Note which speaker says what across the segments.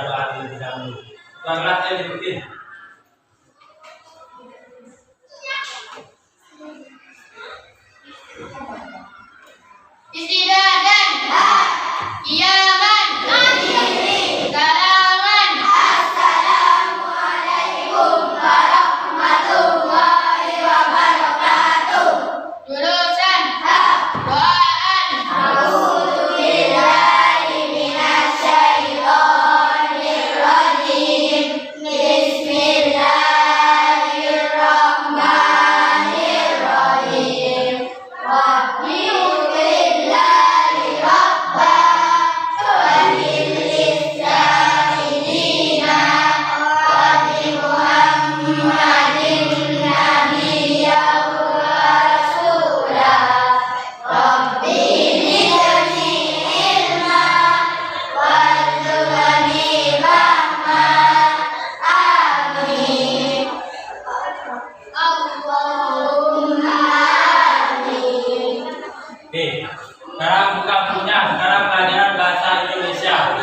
Speaker 1: doa terlebih dahulu. Tuanlah saya diikutin.
Speaker 2: Istidadan, Iyaman, Salaman, Assalamualaikum warahmatullahi wabarakatuh. Jurusan, Doaan, A'udzubillahi minasyaitonirrajim. Bismillahirrahmanirrahim. Rabbi
Speaker 1: Sekarang buka bukunya, sekarang pelajaran bahasa Indonesia.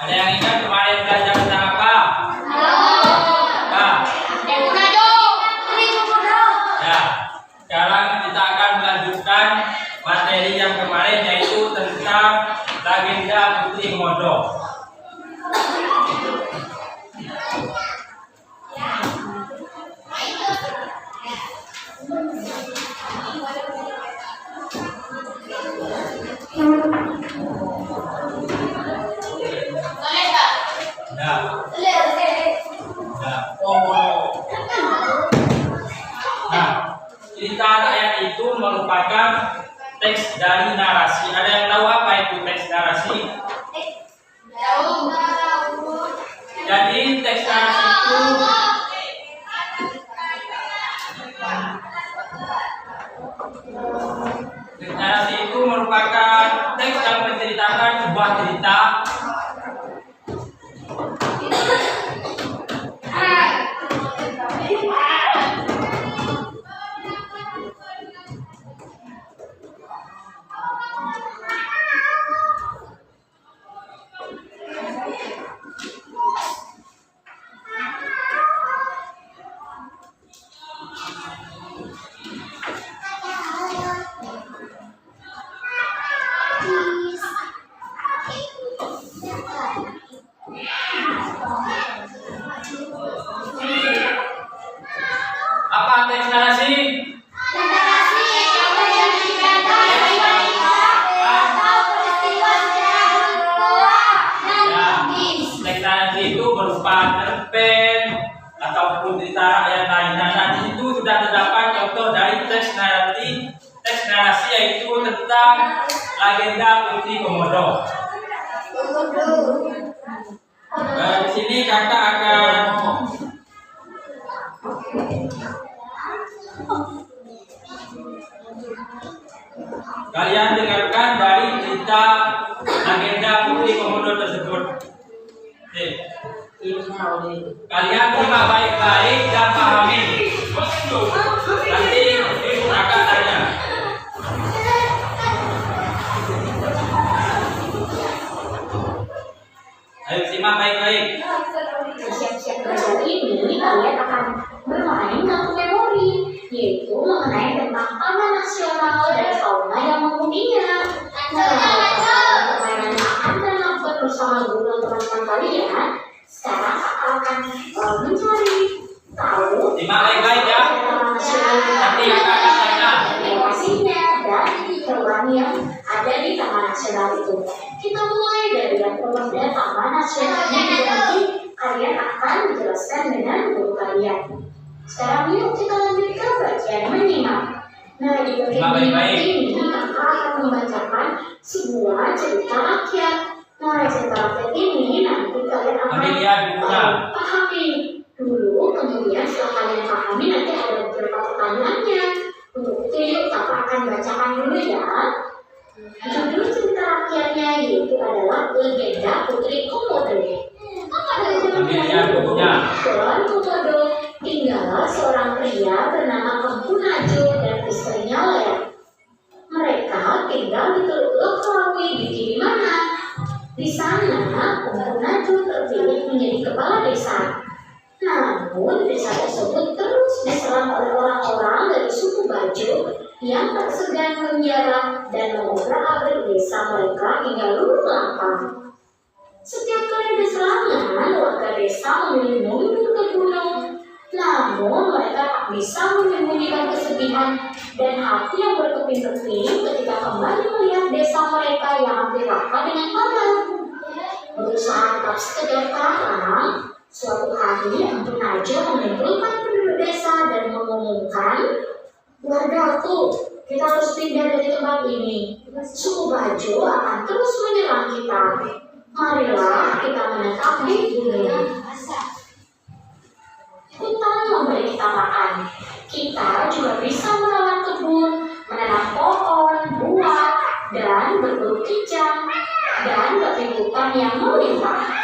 Speaker 1: Ada yang ingat kemarin belajar tentang apa? Ya, sekarang kita akan melanjutkan materi yang kemarin, yaitu tentang legenda Putri Komodo. Nah, cerita rakyat itu merupakan teks dari narasi. Ada yang tahu apa itu teks narasi? Jadi teks narasi itu merupakan teks yang menceritakan sebuah cerita apa teks narasi? Teks narasi itu berupa cerpen ataupun cerita rakyat lainnya. Nah, di situ sudah terdapat contoh dari teks narasi yaitu tentang legenda Putri Komodo. Di sini kakak akan kalian dengarkan dari cerita legenda Putri Komodo tersebut. Kalian simak baik-baik dan pahami. Nanti ibu akan tanya. Ayo simak baik-baik.
Speaker 3: Siap-siap belajar ini kalian akan bermain kartu memori, yaitu mengenai tentang taman nasional dan fauna yang menghuninya. Nah, kalau permainannya akan dilakukan bersama guru dan teman-teman kalian, sekarang akan mencari tahu
Speaker 1: Simak baik-baik ya. Nanti kakak akan tanya.
Speaker 3: lokasinya dan hewan yang ada di taman nasional itu. Kita mulai dari yang pertama, taman nasional yang nanti kalian akan menjelaskan dengan guru kalian. Sekarang yuk kita lanjut ke bagian menyimak. Nah, di bagian ini kakak akan membacakan sebuah cerita rakyat. Nah, cerita rakyat ini nanti kalian akan pahami dulu, kemudian setelah kalian pahami nanti ada beberapa pertanyaannya. Untuk itu yuk kakak akan bacakan dulu ya. Judul cerita rakyatnya yaitu adalah Legenda Putri Komodo.
Speaker 1: Ambil ya bukunya.
Speaker 3: Komodo tinggallah seorang pria bernama Empu Najwa dan istrinya Lea. Mereka tinggal di Teluk Lokawi di Kilimantan. Di sana, Empu Najwa terpilih menjadi kepala desa. Namun, desa tersebut terus diserang oleh orang-orang dari suku Bajo yang tak segan menjara dan mengobrak-abrik desa mereka hingga luluh lantak. Setiap kali ada serangan, warga desa memilih mundur ke gunung. Namun, mereka tak bisa menyembunyikan kesedihan dan hati yang berkeping-keping ketika kembali melihat desa mereka yang hampir rata dengan tanah. Berusaha tetap sekedar terang, suatu hari Empu Najwa mengumpulkan penduduk desa dan mengumumkan, "Wargaku, kita harus pindah dari tempat ini. Suku Bajo akan terus menyerang kita. Marilah kita menetap di gunung. Hutan memberi kita makan. Kita juga bisa merawat kebun, menanam pohon, buah, dan berburu kijang, dan bagi hutan yang melimpah."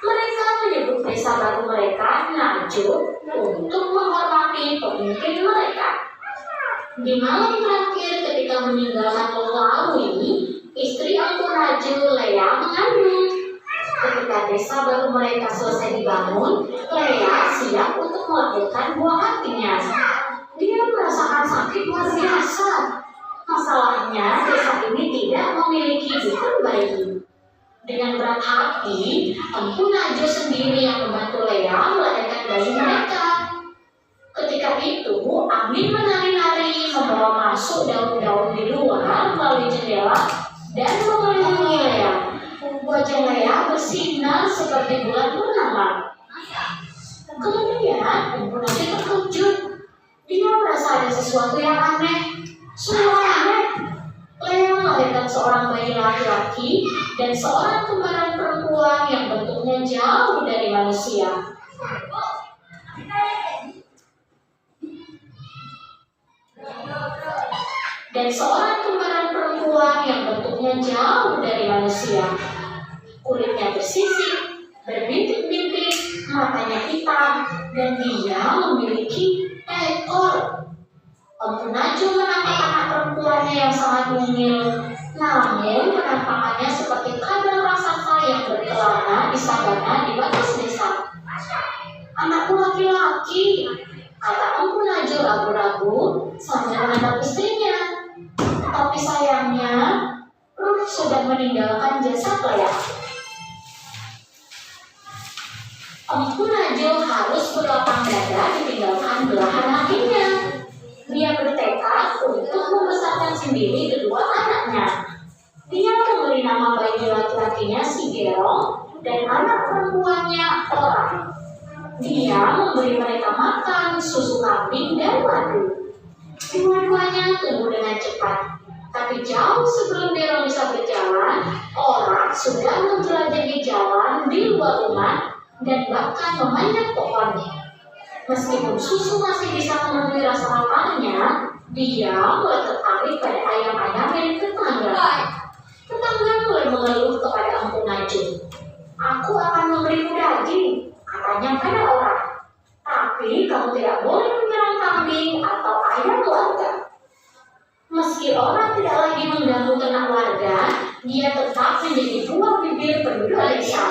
Speaker 3: Mereka menyebut desa baru mereka Najwa untuk menghormati pemimpin mereka. Di malam terakhir ketika meninggalkan Lokawi, istri Empu Najwa, Lea, mengandung. Ketika desa baru mereka selesai dibangun, Lea siap untuk melahirkan buah hatinya. Dia merasakan sakit luar biasa. Masalahnya, desa ini tidak memiliki bidan bayi. Dengan berat hati, Empu Najwa sendiri yang membantu Lea melahirkan bayi mereka. Ketika itu, angin menari-nari membawa masuk daun-daun di luar melalui jendela dan mengelilingi Lea. Wajah Lea bersinar seperti bulan purnama. Kemudian, Empu Najwa terkejut. Dia merasa ada sesuatu yang aneh. Semua aneh. Lea melahirkan seorang bayi laki-laki dan seorang kembaran perempuan yang bentuknya jauh dari manusia. Kulitnya bersisik, berbintik-bintik, matanya hitam, dan dia memiliki ekor. Empu Najwa menampak anak perempuannya yang sangat mungil, namun penampakannya seperti kadal raksasa yang berkelana di savana di batas desa. "Anakku laki-laki," kata Empu Najwa ragu-ragu sambil menatap istrinya. Tapi sayangnya, Ruh sudah meninggalkan jasad Lea. Empu Najwa harus berlapang dada ditinggalkan belahan hatinya. Dia bertekad untuk membesarkan sendiri kedua anaknya. Dia memberi nama bayi laki-lakinya Sigerong dan anak perempuannya Ora. Dia memberi mereka makan, susu kambing, dan madu. Dua-duanya tumbuh dengan cepat. Tapi jauh sebelum Gerong bisa berjalan, Ora sudah menjelajahi jalan di luar rumah dan bahkan memanjat pohon. Meskipun susu masih bisa memenuhi rasa laparnya, dia mulai tertarik pada ayam-ayam milik tetangga. Tetangga mulai mengeluh kepada Empu Najwa. "Aku akan memberimu daging," katanya pada orang. "Tapi kamu tidak boleh menyerang kambing atau ayam warga." Meski orang tidak lagi mengganggu ternak warga, dia tetap menjadi buah bibir penduduk desa.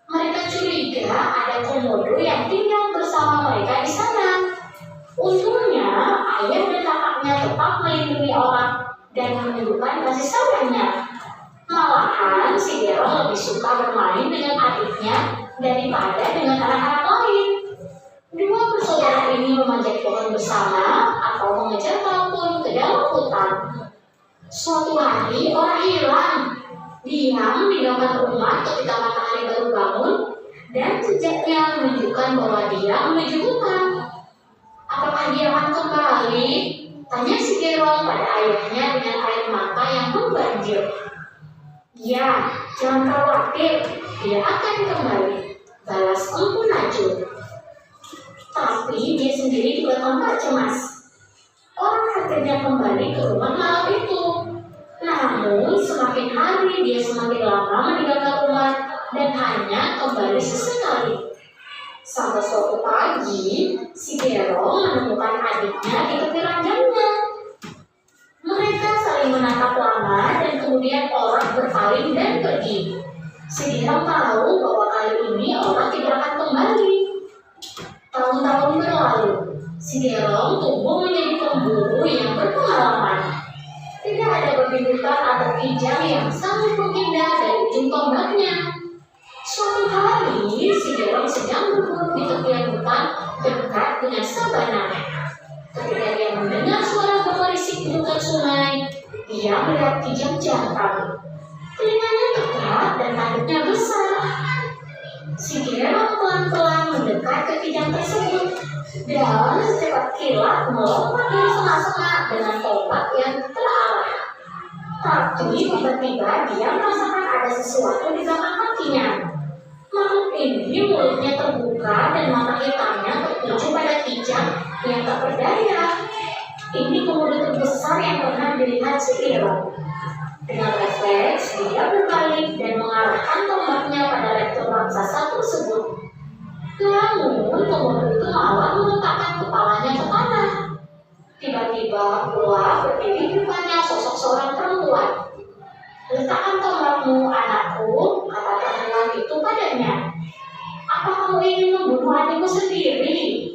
Speaker 3: Mereka curiga ada komodo yang tinggal bersama mereka di sana. Untungnya, ayah dan kakaknya tetap melindungi orang dan menunjukkan kasih sayangnya. Malahan, si Gerong lebih suka bermain dengan adiknya daripada dengan anak-anak lain. Dua bersaudara ini memanjat pohon bersama atau mengejar kalkun ke dalam hutan. Suatu hari, orang hilang. Dia meninggalkan rumah ketika matahari baru bangun dan jejaknya menunjukkan bahwa dia menuju hutan. "Apakah dia akan kembali?" tanya si Gerong pada ayahnya dengan air mata yang membanjir. "Ya, jangan khawatir, dia akan kembali," balas Empu Najwa. Tapi dia sendiri juga tampak cemas. Orang akhirnya kembali ke rumah malam itu. Namun semakin hari dia semakin lama meninggalkan rumah dan hanya kembali sesekali. Sampai suatu pagi, si Gerong menemukan adiknya di tepi ranjangnya. Mereka saling menatap lama dan kemudian orang berpaling dan pergi. Si Gerong tahu bahwa kali ini orang tidak akan kembali. Tahun-tahun berlalu, si Gerong tumbuh menjadi pemburu yang berpengalaman. Tidak ada babi hutan atau kijang yang sangat menghindar dari ujung tombaknya. Suatu hari, si Gerong sedang berburu di tepian hutan dekat dengan sabana. Ketika dia mendengar suara gemerisik di dekat sungai, dia melihat kijang jantan. Telinganya tegak dan tanduknya besar. Si Gerong pelan-pelan mendekat ke kijang tersebut dan secepat kilat melompat dari sela-sela dengan tombak yang terarah. Tapi tiba-tiba dia merasakan ada sesuatu di belakang kakinya. Makhluk ini mulutnya terbuka dan mata hitamnya tertuju pada kijang yang tak berdaya. Ini komodo terbesar yang pernah dilihat si Gerong. Dengan refleks, dia berbalik dan mengarahkan tombaknya pada rektor raksasa tersebut. Namun, komodo itu malah meletakkan kepalanya ke tanah. Tiba-tiba pula berdiri di depannya sosok seorang perempuan. "Letakkan tombakmu, anakku," kata perempuan itu padanya. "Apa kamu ingin membunuh adikmu sendiri?"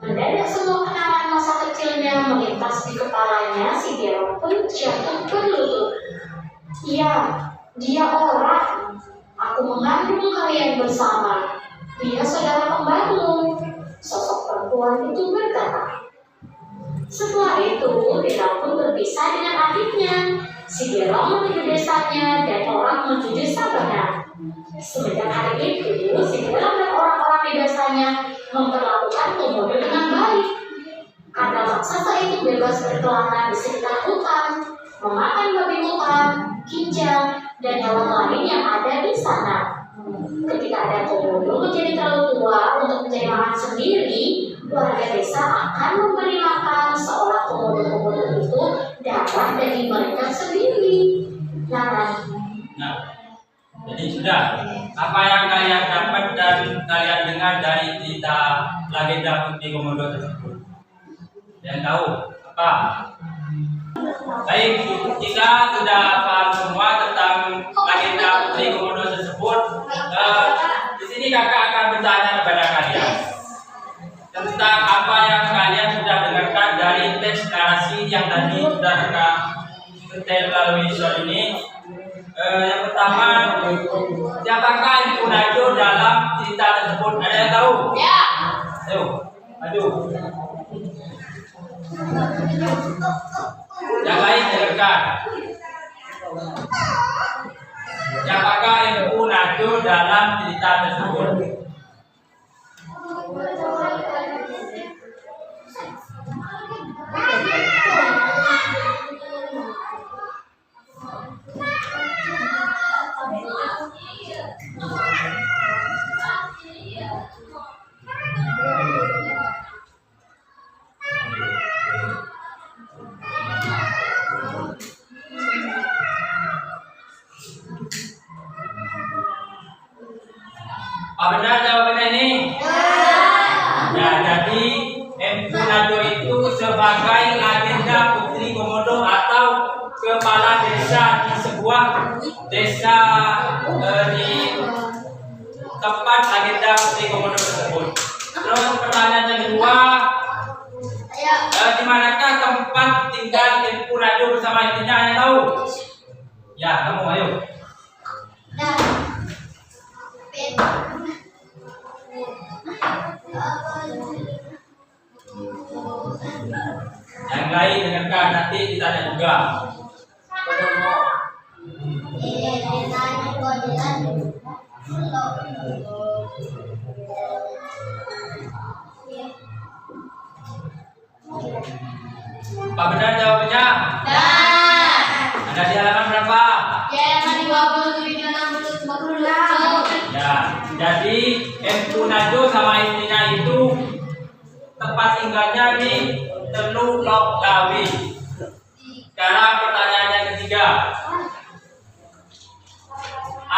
Speaker 3: Mendadak semua kenangan masa kecilnya melintas di kepalanya. Si Gerong pun jatuh berlutut. "Ya, dia orang. Aku mengandung kalian bersama. Dia saudara kembarmu," sosok perempuan itu berkata. Setelah itu, Gerong pun berpisah dengan adiknya. Si Gerong menuju desanya dan orang menuju sabana. Semenjak hari itu, si Gerong dan orang-orang di desanya memperlakukan komodo dengan baik. Karena raksasa itu bebas berkelana di sekitar hutan, memakan babi hutan, kijang, dan hewan lain yang ada di sana. Ketika ada komodo menjadi terlalu tua untuk mencari makan sendiri, warga desa akan memberi makan seolah komodo-komodo itu dapat dari mereka sendiri.
Speaker 1: Nah, jadi sudah. Apa yang kalian dapat dan kalian dengar dari cerita legenda Putri Komodo tersebut? Yang tahu apa? Baik, kita sudah paham semua tentang legenda Putri Komodo tersebut. Di sini kakak akan bertanya kepada kalian tentang apa yang kalian sudah dengarkan dari teks narasi yang tadi sudah kakak setel melalui visual ini. Yang pertama, siapakah Empu Najwa dalam cerita tersebut? Ada yang tahu?
Speaker 2: Ya.
Speaker 1: Ayo, maju. Yang lain dengarkan. Siapakah Empu Najwa dalam cerita tersebut? Apa benar jawabannya ini? Ya, jadi Empu Najwa itu sebagai legenda Putri Komodo atau kepala desa di sebuah desa di tempat legenda Putri Komodo tersebut. Terus pertanyaan yang kedua, di manakah tempat tinggal Empu Najwa bersama istrinya? Yang tahu? Ya, kamu ayo. Yang lain dengarkan, nanti ditanya juga. Apa benar jawabannya? Ada di halaman berapa? Ya, jadi Empu Najwa sama istrinya itu tempat tinggalnya di Teluk Lokgawi. Sekarang pertanyaan yang ketiga,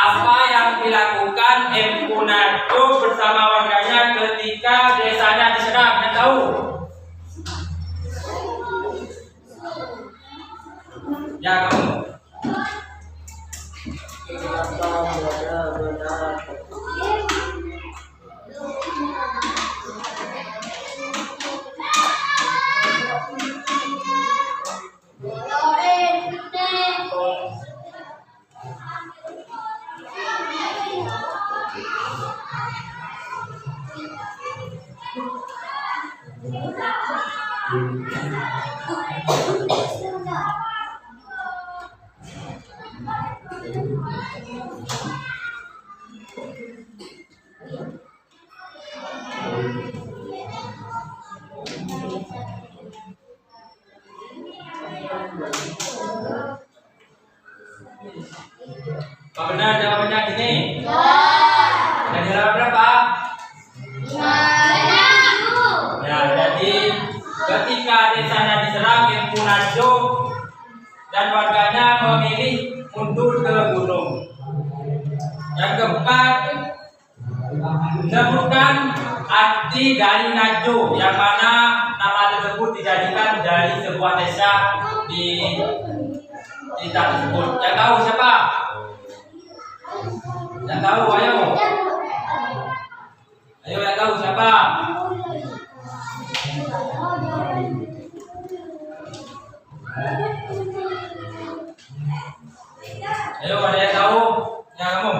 Speaker 1: Apa yang dilakukan Empu Nado bersama warganya ketika desanya diserang? Yang tahu? Ya, kamu. Pak benar jawabannya gini. Dan jawab berapa? Ya, jadi ketika desanya diserang Empu Nado dan warganya memilih mundur ke gunung. Yang keempat, sebutkan arti dari Nado yang mana nama tersebut dijadikan dari sebuah desa di cerita tersebut. Yang tahu siapa? Yang tahu, ayo. Ayo yang tahu siapa? Ayo ada yang tahu? Ya kamu.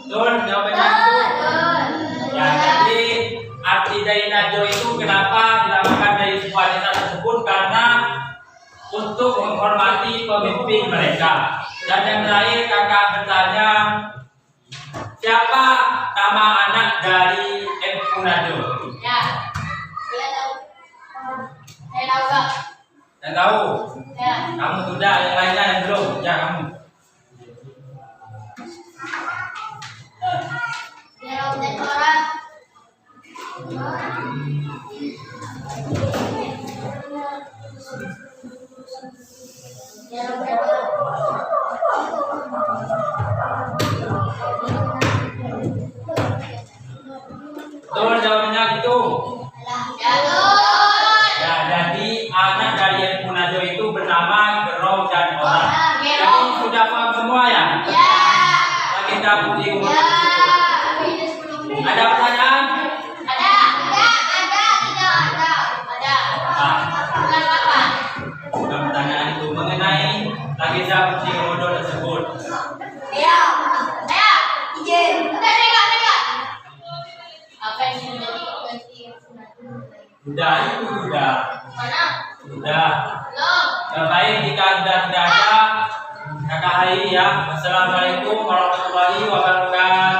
Speaker 1: Betul, jawabannya itu. Ya, jadi arti dari Nado itu kenapa dinamakan dari sebuah desa tersebut karena untuk menghormati pemimpin mereka. Dan yang terakhir kakak bertanya, siapa nama anak dari Empu Nado?
Speaker 2: Ya, saya tahu. Saya tahu Kak.
Speaker 1: Yang tahu?
Speaker 2: Ya.
Speaker 1: Kamu sudah, yang lainnya yang belum? Ya kamu.
Speaker 2: Dia udah orang. Dia udah
Speaker 1: Betul, jawabannya gitu.
Speaker 2: Jalur.
Speaker 1: Ya, jadi anak dari Empu Nado itu bernama Gerong dan Orang. Jadi sudah paham semua ya?
Speaker 2: Ya.
Speaker 1: Kita putih umur.
Speaker 2: Ya.
Speaker 1: Ada pertanyaan?
Speaker 2: Ada. Bukan apa?
Speaker 1: Bukan pertanyaan itu mengenai Legenda Putri Komodo tersebut.
Speaker 2: Ayo. Izin. Tengok. Apa yang menjadi ganti?
Speaker 1: Sudah, itu sudah.
Speaker 2: Mana?
Speaker 1: Sudah.
Speaker 2: Belum.
Speaker 1: Baik, jika sudah tidak ada, kakak hari ya. Assalamualaikum warahmatullahi wabarakatuh.